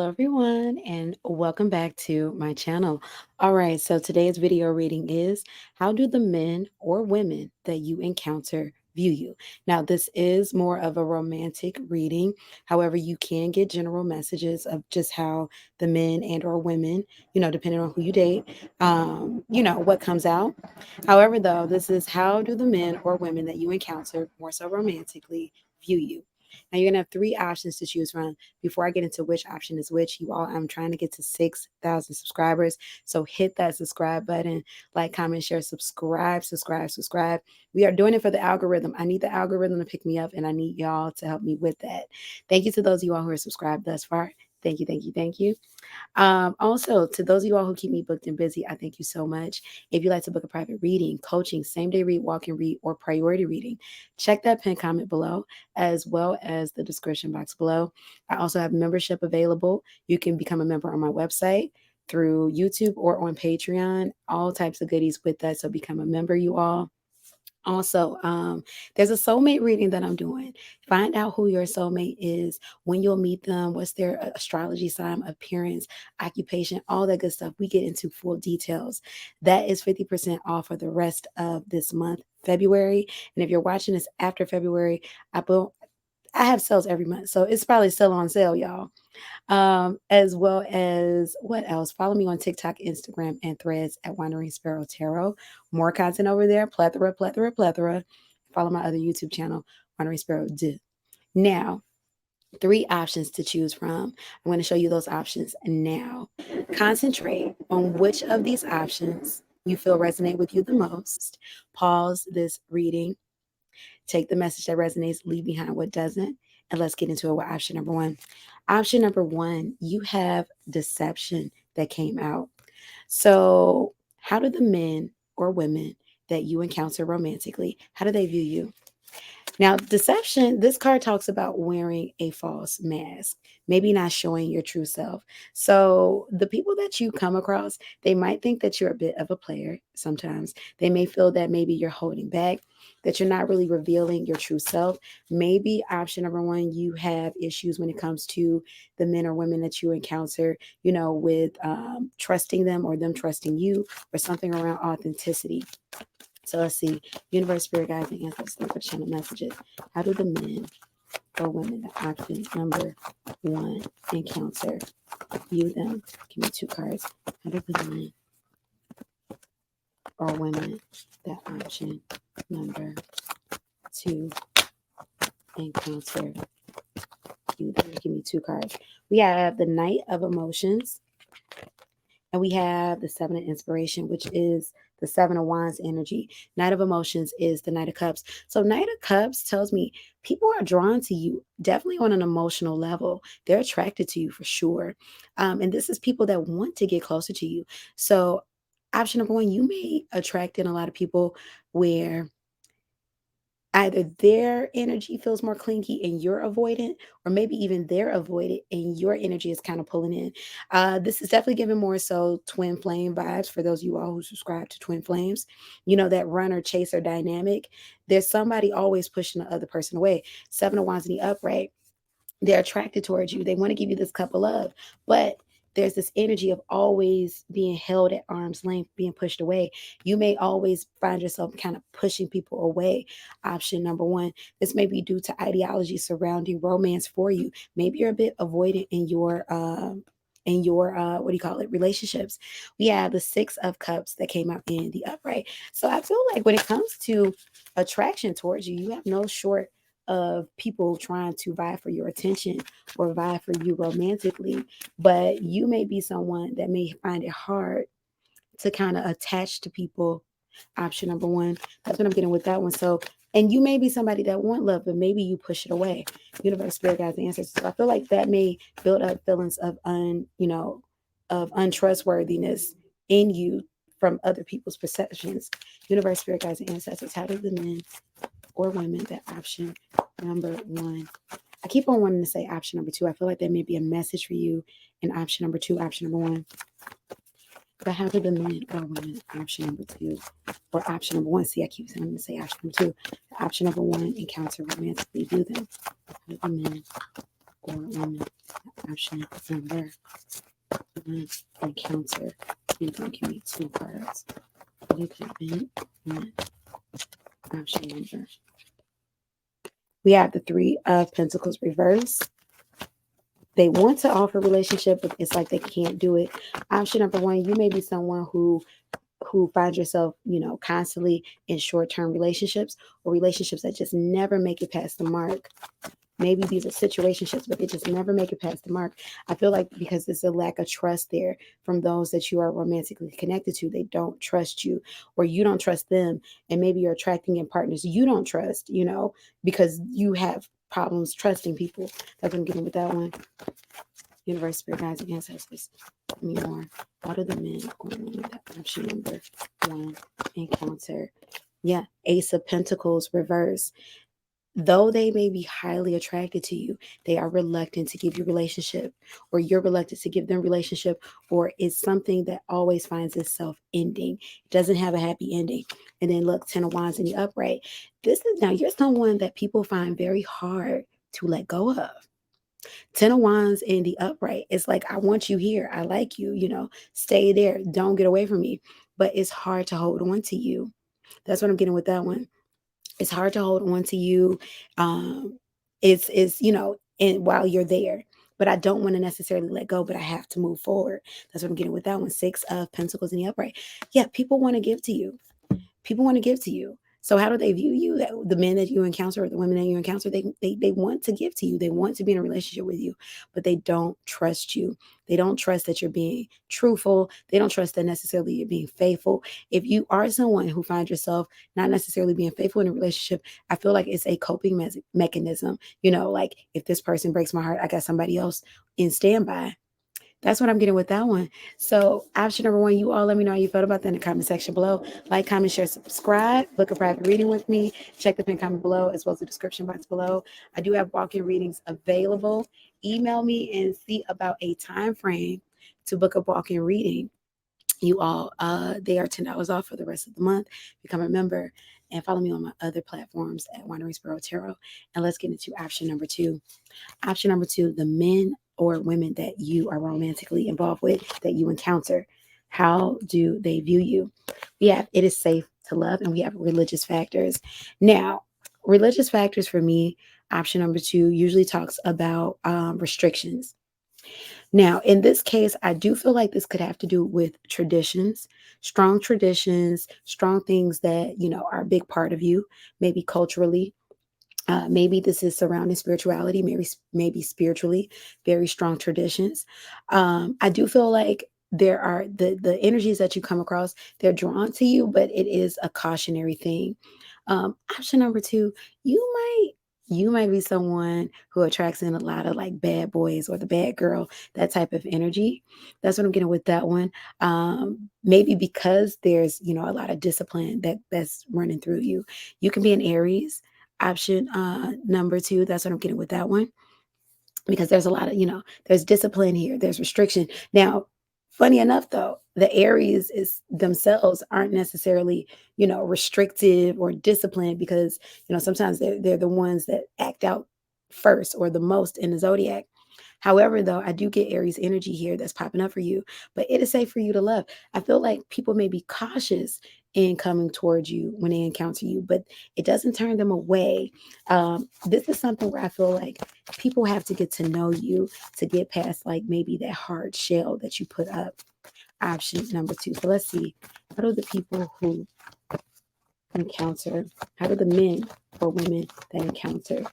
Hello everyone and welcome back to my channel. All right, so today's video reading is how do the men or women that you encounter view you? Now, this is more of a romantic reading. However, you can get general messages of just how the men and or women, depending on who you date, what comes out. However, though, this is how do the men or women that you encounter more so romantically view you? Now you're gonna have three options to choose from. Before I get into which option is which, you all, I'm trying to get to 6,000 subscribers. So hit that subscribe button, like, comment, share, subscribe, subscribe, subscribe. We are doing it for the algorithm. I need the algorithm to pick me up, and I need y'all to help me with that. Thank you to those of you all who are subscribed thus far. Thank you, thank you, thank you. Also, to those of you all who keep me booked and busy, I thank you so much. If you'd like to book a private reading, coaching, same day read, walk and read, or priority reading, check that pinned comment below, as well as the description box below. I also have membership available. You can become a member on my website, through YouTube, or on Patreon. All types of goodies with that. So become a member, you all. Also, there's a soulmate reading that I'm doing. Find out who your soulmate is, when you'll meet them, what's their astrology sign, appearance, occupation, all that good stuff. We get into full details. That is 50% off for the rest of this month, February. And if you're watching this after February, I have sales every month, so it's probably still on sale, y'all. As well as what else? Follow me on TikTok, Instagram, and Threads at Wandering Sparrow Tarot. More content over there, plethora, plethora, plethora. Follow my other YouTube channel, Wandering Sparrow. Now, three options to choose from. I'm going to show you those options now. Concentrate on which of these options you feel resonate with you the most. Pause this reading. Take the message that resonates, leave behind what doesn't, and let's get into it with option number one. Option number one, you have deception that came out. So, how do the men or women that you encounter romantically, how do they view you? Now, deception, this card talks about wearing a false mask, maybe not showing your true self. So, the people that you come across, they might think that you're a bit of a player sometimes. They may feel that maybe you're holding back, that you're not really revealing your true self. Maybe option number one, you have issues when it comes to the men or women that you encounter, with trusting them or them trusting you, or something around authenticity. So let's see. Universe, spirit guides, and ancestors for channel messages. How do the men or women that option number one encounter view them? Give me two cards. How do the men or women that option number two encounter view them? Give me two cards. We have the Knight of Emotions, and we have the Seven of Inspiration, which is the Seven of Wands energy. Knight of Emotions is the Knight of Cups. So Knight of Cups tells me people are drawn to you, definitely on an emotional level. They're attracted to you for sure. And this is people that want to get closer to you. So option number one, you may attract in a lot of people where either their energy feels more clingy and you're avoidant, or maybe even they're avoidant and your energy is kind of pulling in. This is definitely giving more so twin flame vibes for those of you all who subscribe to twin flames. That runner chaser dynamic. There's somebody always pushing the other person away. Seven of Wands in the upright. They're attracted towards you. They want to give you this cup of love, but there's this energy of always being held at arm's length, being pushed away. You may always find yourself kind of pushing people away. Option number one, this may be due to ideology surrounding romance for you. Maybe you're a bit avoidant in your what do you call it, relationships. We have the Six of Cups that came out in the upright. So I feel like when it comes to attraction towards you, you have no short of people trying to vie for your attention or vie for you romantically, but you may be someone that may find it hard to kind of attach to people. Option number one, that's what I'm getting with that one. So, and you may be somebody that want love, but maybe you push it away. Universe, spirit guides, and ancestors. So I feel like that may build up feelings of of untrustworthiness in you from other people's perceptions. Universe, spirit guides, and ancestors. How do the men or women that option number one? I keep on wanting to say option number two. I feel like there may be a message for you in option number two, option number one. But how do the men or women option number two or option number one? See, I keep wanting to say option number two. Option number one, encounter romantically view them. How do the men or women. Option number one, encounter. You can give me two cards. Look at men, women. Option number. We have the Three of Pentacles reverse. They want to offer a relationship, but it's like they can't do it. Option number one, you may be someone who finds yourself, constantly in short-term relationships or relationships that just never make it past the mark. Maybe these are situationships, but they just never make it past the mark. I feel like because there's a lack of trust there from those that you are romantically connected to. They don't trust you or you don't trust them. And maybe you're attracting in partners you don't trust, because you have problems trusting people. That's what I'm getting with that one. Universe, spirit guides, and ancestors. Tell me more. What are the men going on with that option number one encounter? Yeah, Ace of Pentacles reverse. Though they may be highly attracted to you, they are reluctant to give you relationship, or you're reluctant to give them relationship, or it's something that always finds itself ending. It doesn't have a happy ending. And then look, Ten of Wands in the upright. This is now you're someone that people find very hard to let go of. Ten of Wands in the upright. It's like, I want you here. I like you, stay there. Don't get away from me. But it's hard to hold on to you. That's what I'm getting with that one. It's hard to hold on to you. It's and while you're there. But I don't want to necessarily let go, but I have to move forward. That's what I'm getting with that one. Six of Pentacles in the upright. Yeah, people want to give to you. People want to give to you. So how do they view you? The men that you encounter or the women that you encounter, they want to give to you. They want to be in a relationship with you, but they don't trust you. They don't trust that you're being truthful. They don't trust that necessarily you're being faithful. If you are someone who finds yourself not necessarily being faithful in a relationship, I feel like it's a coping mechanism. Like if this person breaks my heart, I got somebody else in standby. That's what I'm getting with that one. So option number one, you all let me know how you felt about that in the comment section below. Like, comment, share, subscribe, book a private reading with me. Check the pin comment below as well as the description box below. I do have walk-in readings available. Email me and see about a time frame to book a walk-in reading. You all, they are $10 off for the rest of the month. Become a member and follow me on my other platforms at Wanderingsparrow Tarot. And let's get into option number two. Option number two, the men or women that you are romantically involved with, that you encounter. How do they view you? We have it is safe to love, and we have religious factors. Now, religious factors for me, option number two usually talks about restrictions. Now, in this case, I do feel like this could have to do with traditions, strong things that, are a big part of you, maybe culturally. Maybe this is surrounding spirituality, maybe spiritually, very strong traditions. I do feel like there are the energies that you come across, they're drawn to you, but it is a cautionary thing. Option number two, you might you might be someone who attracts in a lot of like bad boys or the bad girl, that type of energy. That's what I'm getting with that one. Maybe because there's a lot of discipline that's running through you. You can be an Aries. Option number two, that's what I'm getting with that one, because there's a lot of there's discipline here, there's restriction. Now, funny enough though, the Aries is themselves aren't necessarily restrictive or disciplined, because sometimes they're the ones that act out first or the most in the zodiac. However, though, I do get Aries energy here that's popping up for you, but it is safe for you to love. I feel like people may be cautious in coming towards you when they encounter you, but it doesn't turn them away. This is something where I feel like people have to get to know you to get past like maybe that hard shell that you put up. Option number two. So let's see. How do the people who encounter, how do the men or women that encounter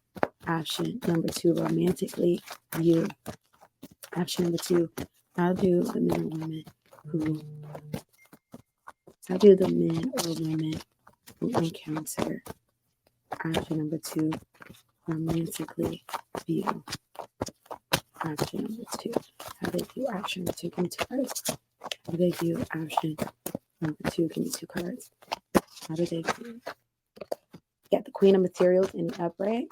option number two romantically view? Option number two, how do the men or women who how do the men or women who encounter option number two romantically view? Option number two. How do they view option number two? Give me two cards. How do they view option number two? Give me two cards. How do they view? Got the Queen of Materials in the upright.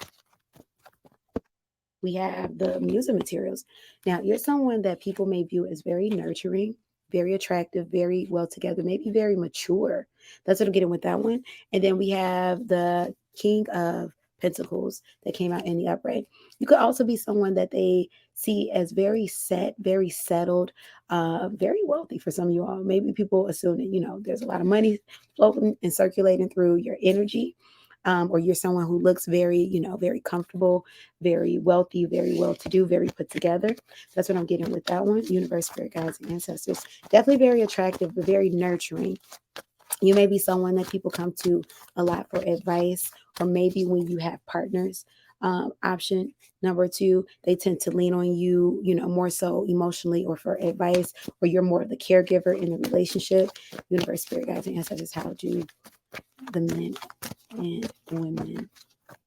We have the Muse of Materials. Now, you're someone that people may view as very nurturing, very attractive, very well together, maybe very mature. That's what I'm getting with that one. And then we have the King of Pentacles that came out in the upright. You could also be someone that they see as very set, very settled, very wealthy for some of you all. Maybe people assume that, there's a lot of money floating and circulating through your energy. Or you're someone who looks very, very comfortable, very wealthy, very well to do, very put together. That's what I'm getting with that one. Universe, spirit guides, and ancestors. Definitely very attractive, but very nurturing. You may be someone that people come to a lot for advice, or maybe when you have partners. Option number two, they tend to lean on you, more so emotionally or for advice, or you're more of the caregiver in the relationship. Universe, spirit guides, and ancestors, how do the men and women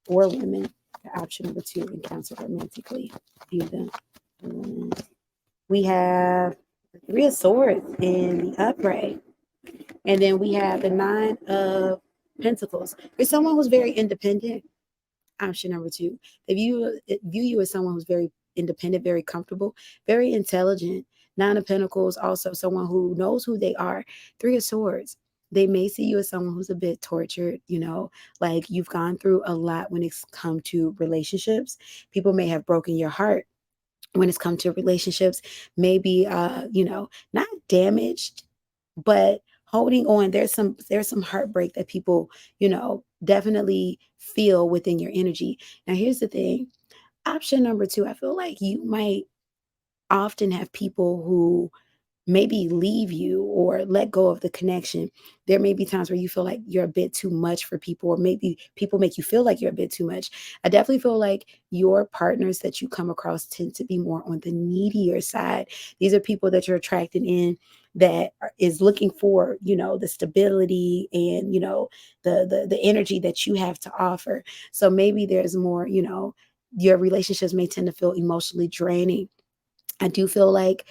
or women, the option number two, encounter romantically view them? We have the Three of Swords in the upright. And then we have the Nine of Pentacles. You're someone who's very independent. Option number two. They view you as someone who's very independent, very comfortable, very intelligent. Nine of Pentacles, also someone who knows who they are. Three of Swords. They may see you as someone who's a bit tortured, like you've gone through a lot when it's come to relationships. People may have broken your heart when it's come to relationships, maybe not damaged, but holding on. There's some heartbreak that people, definitely feel within your energy. Now here's the thing. Option number two, I feel like you might often have people who maybe leave you or let go of the connection. There may be times where you feel like you're a bit too much for people, or maybe people make you feel like you're a bit too much. I definitely feel like your partners that you come across tend to be more on the needier side. These are people that you're attracted in that is looking for, the stability and, the energy that you have to offer. So maybe there's more, your relationships may tend to feel emotionally draining. I do feel like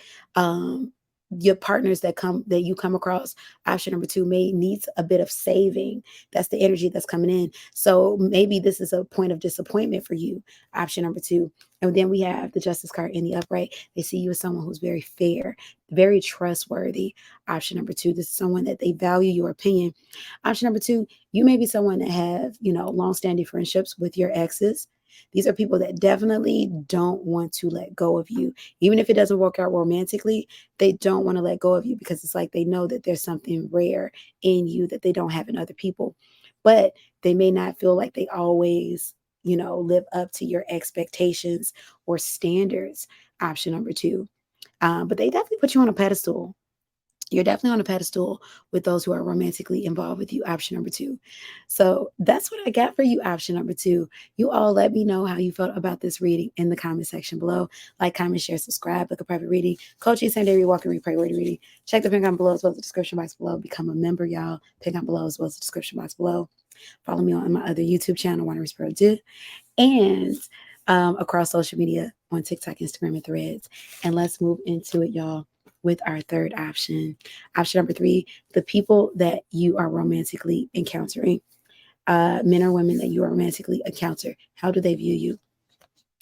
your partners that you come across, option number two, may need a bit of saving. That's the energy that's coming in. So maybe this is a point of disappointment for you, option number two. And then we have the Justice card in the upright. They see you as someone who's very fair, very trustworthy. Option number two, this is someone that they value your opinion. Option number two, you may be someone that have, long-standing friendships with your exes. These are people that definitely don't want to let go of you. Even if it doesn't work out romantically, they don't want to let go of you because it's like they know that there's something rare in you that they don't have in other people. But they may not feel like they always, live up to your expectations or standards. Option number two. But they definitely put you on a pedestal. You're definitely on a pedestal with those who are romantically involved with you, option number two. So that's what I got for you, option number two. You all let me know how you felt about this reading in the comment section below. Like, comment, share, subscribe, book a private reading, coaching, Sunday rewalking, replay, word reading. Check the pin down below as well as the description box below. Become a member, y'all. Pin down below as well as the description box below. Follow me on my other YouTube channel, wanderingsparrow, and across social media on TikTok, Instagram, and Threads. And let's move into it, y'all, with our third option. Option number three, the people that you are romantically encountering, men or women that you are romantically encounter, how do they view you?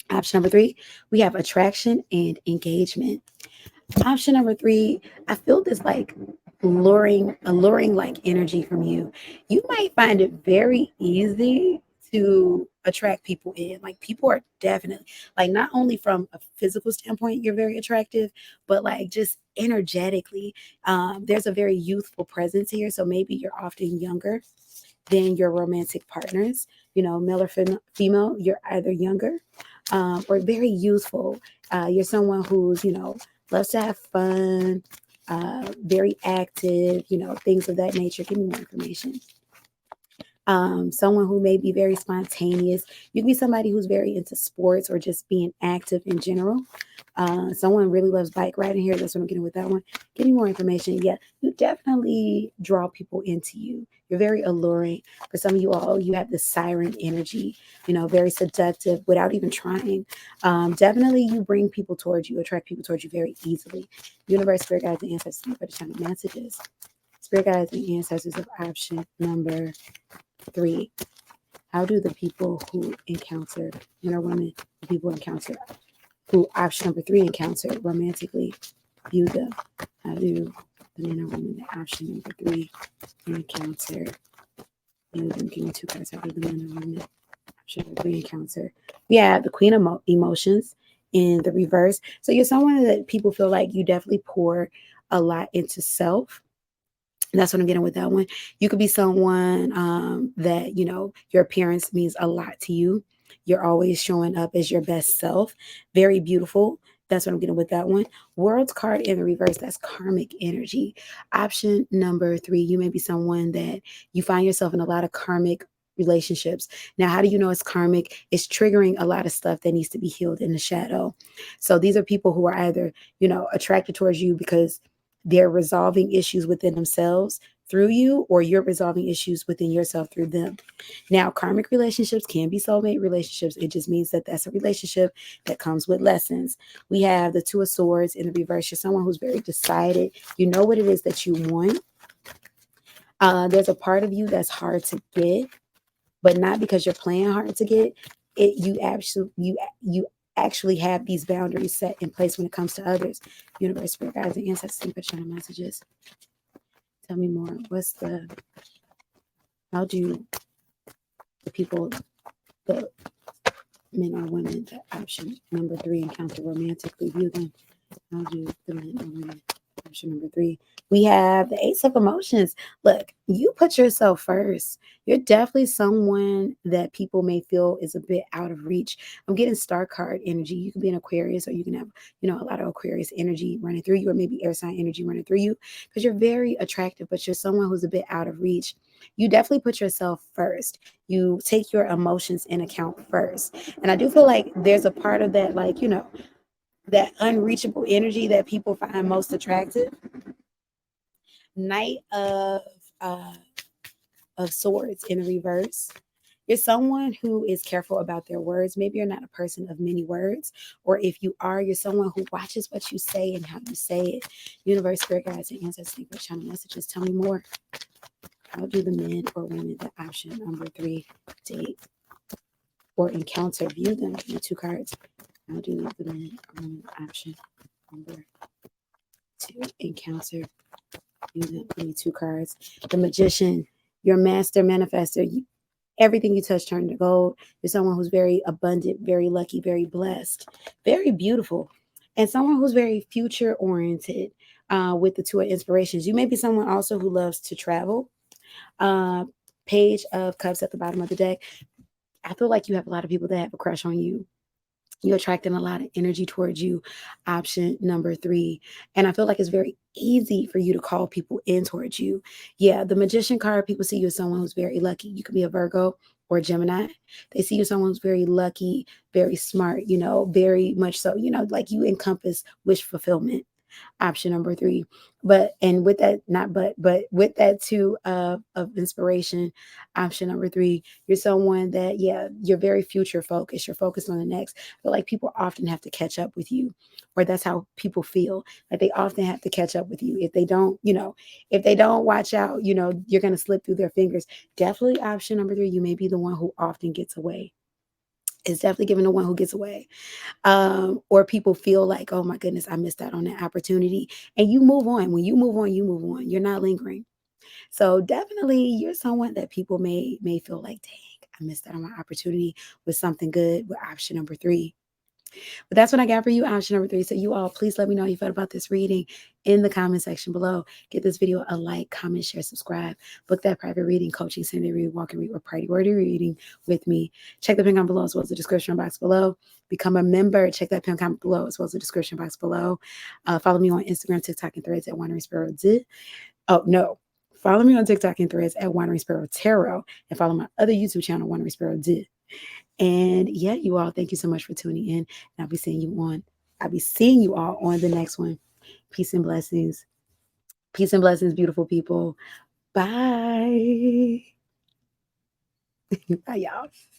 Option number three, we have attraction and engagement. Option number three, I feel this like alluring like energy from you. You might find it very easy to attract people in. Like, people are definitely, like, not only from a physical standpoint, you're very attractive, but like just energetically. There's a very youthful presence here. So maybe you're often younger than your romantic partners, male or female, you're either younger or very youthful. You're someone who's, loves to have fun, very active, things of that nature. Give me more information. Someone who may be very spontaneous. You can be somebody who's very into sports or just being active in general. Someone really loves bike riding here. That's what I'm getting with that one. Give me more information. Yeah, you definitely draw people into you. You're very alluring. For some of you all, you have this siren energy, very seductive without even trying. Definitely you bring people towards you, attract people towards you very easily. Universe, spirit guides, and ancestors for the time of messages. Spirit guides and ancestors of option number three. How do the people who encounter, men or women, the people encounter, who option number three encounter romantically view them? How do the men or women that option number three encounter view them? Give me two cards. How do the men or women Option number three, encounter. We have the Queen of Emotions in the reverse. So you're someone that people feel like you definitely pour a lot into self. That's what I'm getting with that one. You could be someone that, you know, your appearance means a lot to you. You're always showing up as your best self. Very beautiful. That's what I'm getting with that one. World's card in the reverse, that's karmic energy. Option number three, you may be someone that you find yourself in a lot of karmic relationships. Now, how do you know it's karmic? It's triggering a lot of stuff that needs to be healed in the shadow. So these are people who are either, you know, attracted towards you because they're resolving issues within themselves through you, or you're resolving issues within yourself through them. Now, karmic relationships can be soulmate relationships. It just means that that's a relationship that comes with lessons. We have the Two of Swords in the reverse. You're someone who's very decided. You know what it is that you want. There's a part of you that's hard to get, but not because you're playing hard to get it. You actually have these boundaries set in place when it comes to others. Universe, spirit guides, and ancestors, and channel messages. Tell me more. How do the people, the men or women, the option number three, encounter romantically view them? How do the men or women? Option number three, we have the Ace of Emotions. Look, you put yourself first. You're definitely someone that people may feel is a bit out of reach. I'm getting star card energy. You can be an Aquarius, or you can have, you know, a lot of Aquarius energy running through you, or maybe air sign energy running through you, because you're very attractive, but you're someone who's a bit out of reach. You definitely put yourself first. You take your emotions in account first. And I do feel like there's a part of that, like, you know, that unreachable energy that people find most attractive. Knight uh, of Swords in reverse. You're someone who is careful about their words. Maybe you're not a person of many words, or if you are, you're someone who watches what you say and how you say it. Universe, spirit guides, and ancestors, channel messages. Tell me more. How do the men or women, the option number three, date or encounter view them? Give me two cards. How do the men or women, option number two, encounter view them? Give me two cards. The Magician, your master manifester. Everything you touch turns to gold. You're someone who's very abundant, very lucky, very blessed, very beautiful, and someone who's very future oriented with the two of inspirations. You may be someone also who loves to travel. Uh, Page of Cups at the bottom of the deck. I feel like you have a lot of people that have a crush on you. You're attracting a lot of energy towards you. Option number three. And I feel like it's very easy for you to call people in towards you. Yeah, the Magician card, people see you as someone who's very lucky. You could be a Virgo or a Gemini. They see you as someone who's very lucky, very smart, you know, very much so, you know, like you encompass wish fulfillment. Option number three. But and with that, not but with that too of inspiration, option number three, you're someone that, yeah, you're very future focused. You're focused on the next. But like people often have to catch up with you, or that's how people feel. Like they often have to catch up with you. If they don't, you know, if they don't watch out, you know, you're gonna slip through their fingers. Definitely option number three, you may be the one who often gets away. It's definitely giving the one who gets away. Or people feel like, oh my goodness, I missed out on that opportunity. And you move on. When you move on, you move on. You're not lingering. So definitely you're someone that people may feel like, dang, I missed out on my opportunity with something good with option number three. But that's what I got for you, option number three. So you all, please let me know how you felt about this reading in the comment section below. Give this video a like, comment, share, subscribe. Book that private reading, coaching, Sunday read, walk and read, or party wordy reading with me. Check the pin comment below as well as the description box below. Become a member. Check that pin comment below as well as the description box below. Follow me on Instagram, TikTok, and Threads at wanderingsparrow. Oh, no. Follow me on TikTok and Threads at wanderingsparrow tarot. And follow my other YouTube channel, Wandering Sparrow. And yeah, you all, thank you so much for tuning in. And I'll be seeing you all on the next one. Peace and blessings. Peace and blessings, beautiful people. Bye. Bye, y'all.